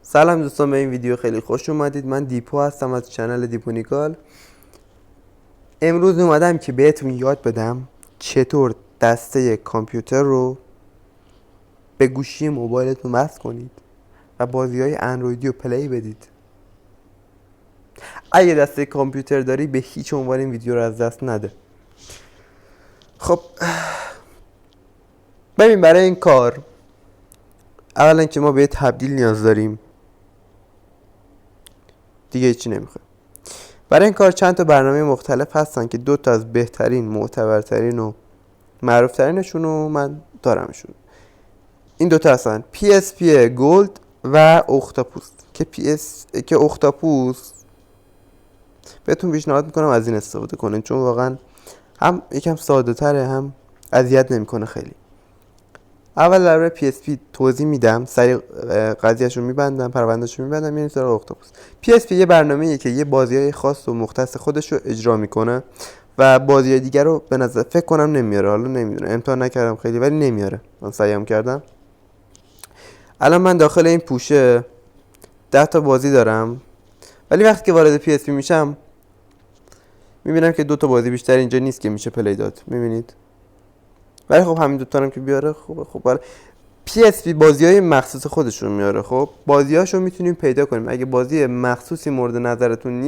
سلام دوستان، به این ویدیو خیلی خوش اومدید. من دیپو هستم از چنل دیپونیکال. امروز اومدم که بهتون یاد بدم چطور دسته کامپیوتر رو به گوشی موبایلتون وصل کنید و بازی‌های اندرویدی رو پلی بدید. اگه دسته کامپیوتر داری به هیچ عنوان این ویدیو رو از دست نده. خب ببین، برای این کار اولا که ما به تبدیل نیاز داریم، دیگه هیچی نمیخوایم. برای این کار چند تا برنامه مختلف هستن که دو تا از بهترین، معتبرترین و معروفترینشون رو من دارمشون. این دوتا هستن PSP Gold و اختاپوس که اختاپوس بهتون پیشنهاد میکنم از این استفاده کنین، چون واقعا هم یکم ساده تره، هم اذیت نمیکنه خیلی. اول در PSP توضیح میدم، سریع قضیهشو میبندم، پروندهشو میبندم، یعنی سراغ اختاپوس. PSP یه برنامه‌ایه که یه بازیای خاص و مختص خودش رو اجرا میکنه و بازی دیگر رو به نظر فکر کنم نمیاره. حالا نمیدونم، امتحان نکردم خیلی، ولی نمیاره. من سعیم کردم. الان من داخل این پوشه 10 تا بازی دارم، ولی وقتی که وارد PSP میشم میبینم که 2 تا بازی بیشتر اینجا نیست که میشه پلی داد. میبینید؟ ولی خب همین 2 تا هم که بیاره خوبه. خب برای PSP بازی‌های مخصوص خودشون میاره. خب بازی‌هاشو میتونیم پیدا کنیم. اگه بازی مخصوصی مورد نظرتون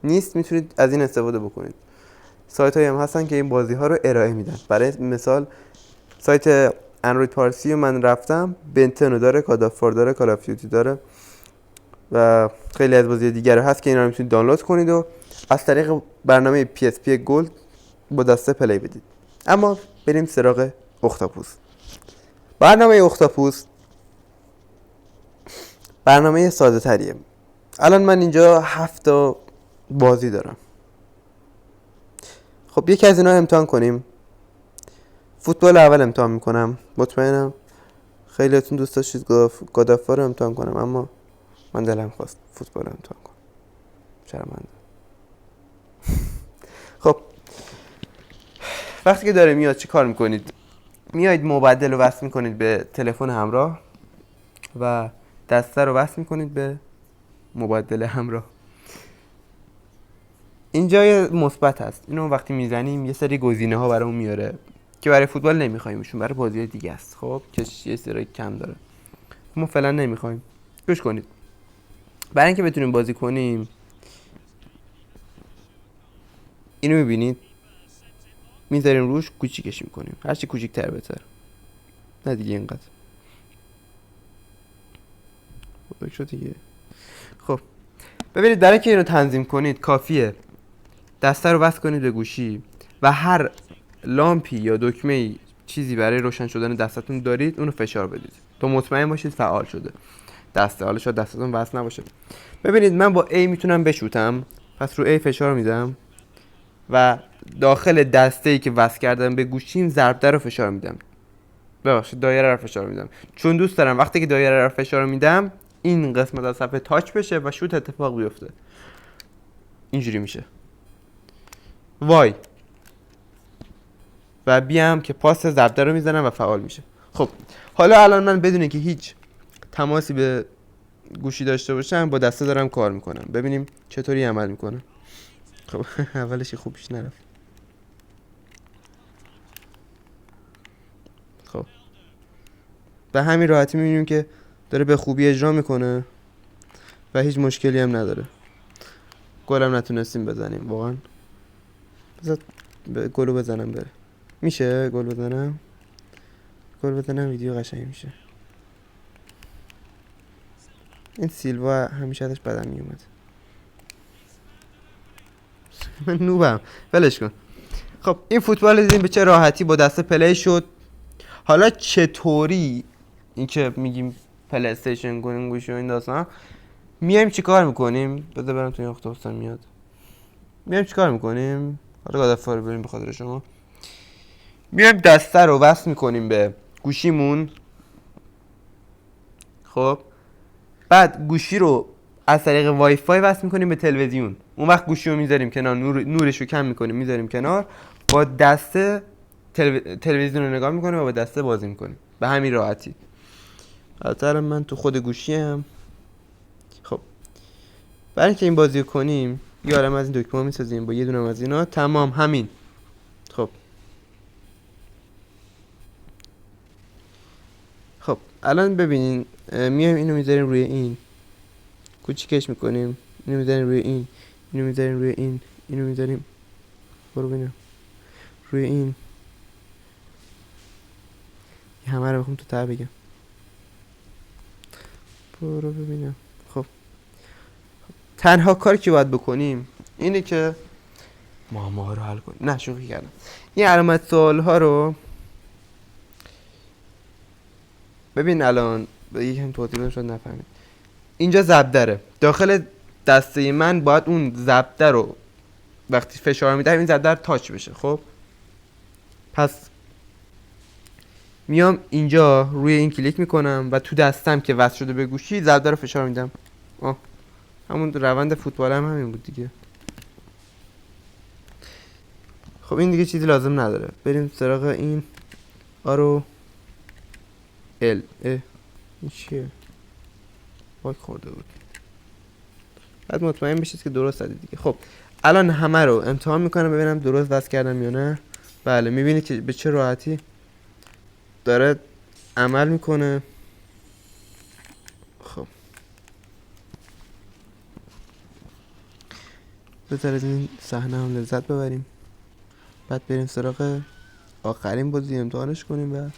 نیست میتونید از این استفاده بکنید. سایت‌هایی هم هستن که این بازی‌ها رو ارائه میدن. برای مثال سایت اندروید پارسی رو من رفتم، بنتنو داره، کادافار داره، کال آف دیوتی داره و خیلی از بازی دیگر هست که اینا رو میتونید دانلود کنید و از طریق برنامه PSP گولد با دسته پلی بدید. اما بریم سراغ اختاپوس. برنامه اختاپوس برنامه ساده تریه. الان من اینجا 7 تا بازی دارم. خب یکی از اینا امتحان کنیم. فوتبال اول امتحان میکنم. مطمئنم خیلیاتون دوست داشتید گادافار رو امتحان کنم، اما من دلم خواست فوتبال رو امتحان کنم. شرمنده. خب وقتی که داره میاد چی کار میکنید؟ میایید مبدل رو وصل میکنید به تلفن همراه و دسته رو وصل میکنید به مبدل همراه. اینجا یه مثبت هست، اینو وقتی میزنیم یه سری گزینه ها برامون میاره که برای فوتبال نمیخوایمشون، برای بازی دیگه است. خب که یه سری کم داره، ما فعلا نمیخوایم. گوش کنید. برای اینکه بتونیم بازی کنیم اینو میبینید، میذاریم روش، کوچیکش میکنیم، هرچی کوچیک‌تر بهتر. نه دیگه اینقدر بزرگ شد دیگه. خب ببینید، برای اینکه اینو تنظیم کنید کافیه دسته رو وصل کنید به گوشی و هر لامپی یا دکمه چیزی برای روشن شدن دستتون دارید اونو فشار بدید تا مطمئن باشید فعال شده دسته. حالا شاید دستتون وصل نباشه. ببینید من با A میتونم بشوتم، پس رو A فشار میدم و داخل دسته‌ای که وصل کردم به گوشیم ضربده رو فشار میدم. ببخشید، دایره رو فشار میدم، چون دوست دارم وقتی که دایره رو فشار میدم این قسمت از صفحه تاچ بشه و شوت اتفاق بیفته. اینجوری میشه. وای و بیام که پاس ضربده رو میزنم و فعال میشه. خب حالا الان من بدون که هیچ تماسی به گوشی داشته باشم با دسته دارم کار میکنم. ببینیم چطوری عمل میکنه. خب اولش خوب پیش نرفت. خب به همین راحتی میبینیم که داره به خوبی اجرا میکنه و هیچ مشکلی هم نداره. گلم نتونستیم بزنیم واقعا. بذار گلو بزنم بره. میشه گل بزنم ویدیو قشنگ میشه. این سیلوا همیشه ازش بدم میومد. من نوبم، ولش کن. خب این فوتبال دیدیم به چه راحتی با دسته پلی شد. حالا چطوری این که میگیم پلی استیشن کنیم گوشی و این داستان، میایم چیکار میکنیم؟ بذار برم تو این اختاپوسم میاد. میایم چیکار میکنیم؟ حالا گادافار رو بریم به خاطر شما. میایم دسته رو وصل میکنیم به گوشیمون. خب بعد گوشی رو از طریق وای فای وصل میکنیم به تلویزیون. اون وقت گوشی رو میذاریم کنار، نورش رو کم میکنیم میذاریم کنار، با دسته تلویزیون رو نگاه میکنیم و با دسته بازی میکنیم به همین راحتی. البته من تو خود گوشی هم برای اینکه این بازی رو کنیم یه عالم از این دکمه میسازیم با یه دونه از اینا. تمام همین. خب الان ببینین میایم اینو میذاریم روی این، کوچیکش میکنیم، اینو میذاریم روی این، اینو میذاریم روی این، اینو میذاریم برو ببینم روی این. همه رو بخوام تو ته بگم. برو ببینم. خب تنها کاری که باید بکنیم اینه که معما رو حل کنیم. نه شوخی کردم. این علامت سوال ها رو ببین. الان یکم توضیح بدم شاید نفهمید. اینجا زبدره، داخل دسته من باید اون زبده رو وقتی فشار میدم این زبده تاچ بشه. خب پس میام اینجا روی این کلیک میکنم و تو دستم که وصل شده به گوشی زبده رو فشار میدم. همون روند فوتبال هم همین بود دیگه. خب این دیگه چیزی لازم نداره. بریم سراغ این آرو ال. این چیه؟ باک خورده بود. بعد مطمئن بشید که درست زدید دیگه. خب الان همه رو امتحان میکنم ببینم درست وصل کردم یا نه. بله میبینید که به چه راحتی داره عمل میکنه. خب بذار از این صحنه هم لذت ببریم، بعد بریم سراغ آخرین بازی امتحانش کنیم و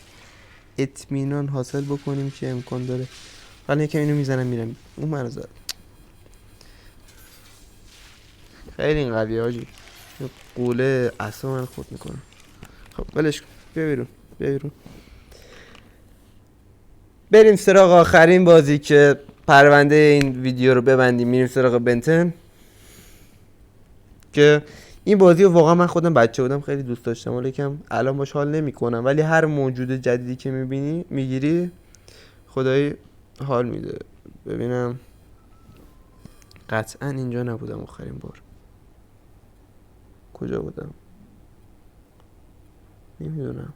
اطمینان حاصل بکنیم که امکان داره. حالا یکم اینو میزنم میرم اون مرزا. خیلی این قویه حاجی، قوله اصلا من خود میکنه. خب ولش کن، بیا بیرون. بریم سراغ آخرین بازی که پرونده این ویدیو رو ببندیم. میریم سراغ بنتن که این بازی رو واقعا من خودم بچه بودم خیلی دوست داشتم، ولی کم الان باش حال نمیکنم، ولی هر موجود جدیدی که میگیری خدایی حال میده. ببینم قطعا اینجا نبودم آخرین بار. کجا بودم نمیدونم،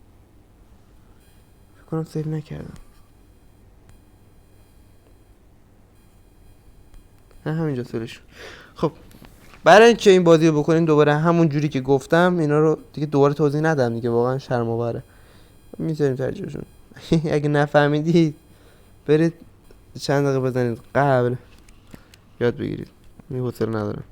فکر کنم سیو نکردم. نه همینجا سرش. خب برای اینکه این بازی رو بکنیم دوباره همون جوری که گفتم اینا رو دیگه دوباره توضیح ندم دیگه، واقعا شرم آوره. میذاریم ترجمهشون. اگه نفهمیدید برید چند دقیقه بزنید قبل یاد بگیرید. می حوصله ندارم.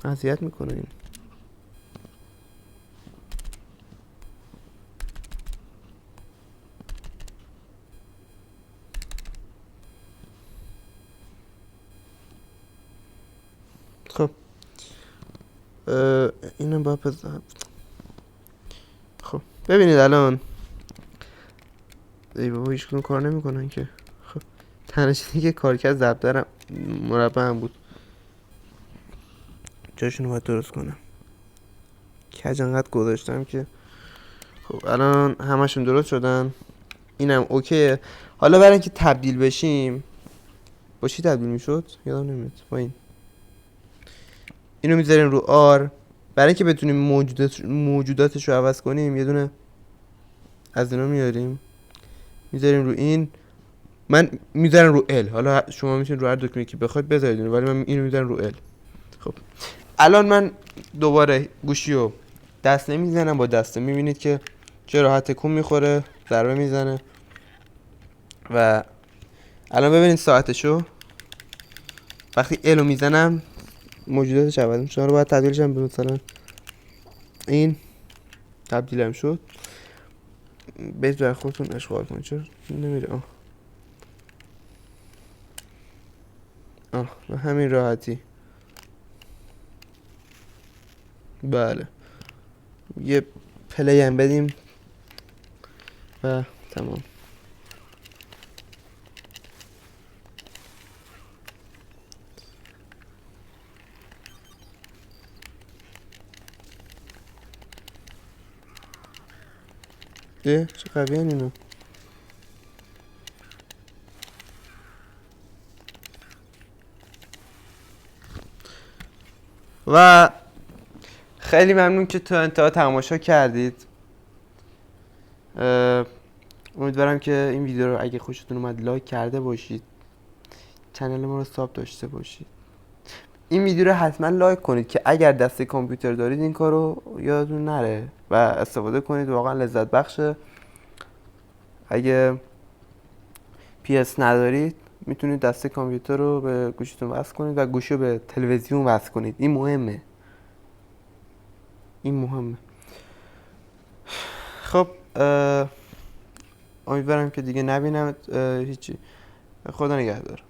اذیت میکنه این. خب اینم با بزن. خب ببینید الان ای بابا هیچ کدوم کار نمیکنن که. خب تنها چیزی که کار کرد ضبط مربع هم بود، جاشونو باید درست کنم. کج انقدر گذاشتم که خب الان همشون درست شدن. اینم اوکیه. حالا برای اینکه تبدیل بشیم با چی تبدیل میشد یادم نمیاد. با اینو میذاریم رو آر. برای اینکه بتونیم موجوداتش رو عوض کنیم یه دونه از اینا میاریم میذاریم رو این. من میذارم رو ال، حالا شما میتونید رو هر دکمه که بخواید بذارید، ولی من اینو میذارم رو ال. خب الان من دوباره گوشی رو دست نمیزنم، با دسته میبینید که چه راحت تکون میخوره، ضربه میزنه. و الان ببینید ساعتشو وقتی الو میزنم موجوداتش عوض میشه. رو باید تبدیلش هم به مثلا این تبدیلم شد. برید برای خودتون اشغال کنید. چرا نمیره؟ به همین راحتی. بله یه پلی هم بدیم و تمام. چه قویه اینو. و خیلی ممنون که تا انتها تماشا کردید. امیدوارم که این ویدیو رو اگه خوشتون اومد لایک کرده باشید، کانال ما رو ساب داشته باشید. این ویدیو رو حتما لایک کنید که اگر دسته کامپیوتر دارید این کارو یادتون نره و استفاده کنید، واقعا لذت بخشه. اگه PS ندارید میتونید دسته کامپیوتر رو به گوشیتون وصل کنید و گوشی رو به تلویزیون وصل کنید. این مهمه. خب امیدوارم که دیگه نبینم هیچی. خدا نگهدار.